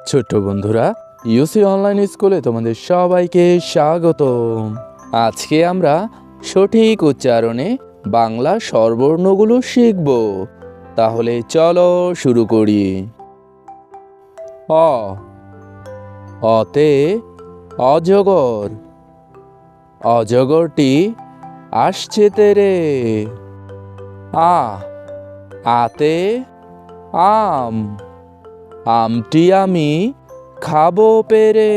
ছোট্ট বন্ধুরা, ইউসি অনলাইন স্কুলে তোমাদের সবাইকে স্বাগতম। আজকে আমরা সঠিক উচ্চারণে বাংলা স্বরবর্ণগুলো শিখব। তাহলে চলো শুরু করি। অ, অতে অজগর, অজগরটি আসছে তেরে। আ, আতে আম, আমটি আমি খাবো পেরে।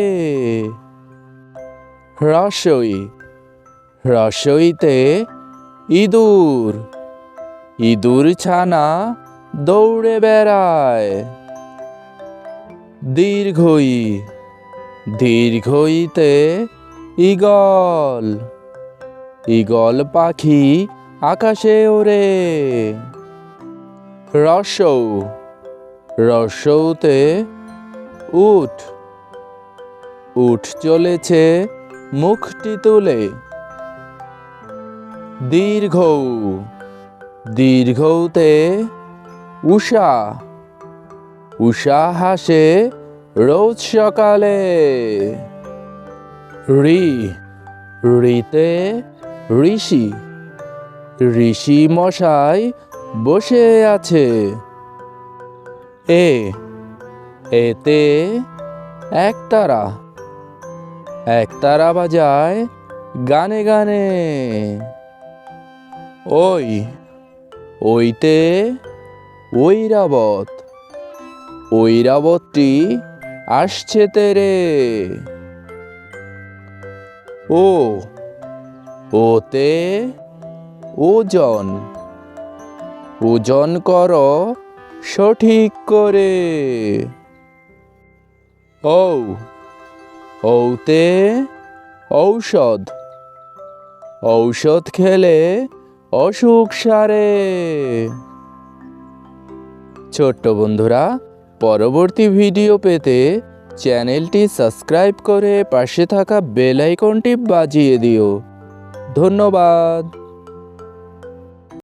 রসই, রসইতে ইঁদুর, ইঁদুর ছানা দৌড়ে বেড়ায়। দীর্ঘই, দীর্ঘইতে ঈগল, ঈগল পাখি আকাশে ওড়ে। রসৌ, রসৌতে উট, উট চলেছে মুখটি তুলে। দীর্ঘৌ, দীর্ঘৌতে উষা, উষা হাসে রোজ সকালে। ঋ, ঋতে ঋষি, ঋষি মশাই বসে আছে। এ, এতে একতারা, একতারা বাজায় গানে গানে। ওই, ওইতে ঐরাবত, ঐরাবতটি আসছে তেরে। ও, ওতে ওজন, ওজন করো সঠিক করে। ঔ, ঔতে ঔষধ, ঔষধ খেলে অসুখ সারে। ছোট্ট বন্ধুরা, পরবর্তী ভিডিও পেতে চ্যানেলটি সাবস্ক্রাইব করে পাশে থাকা বেল আইকনটি বাজিয়ে দিও। ধন্যবাদ।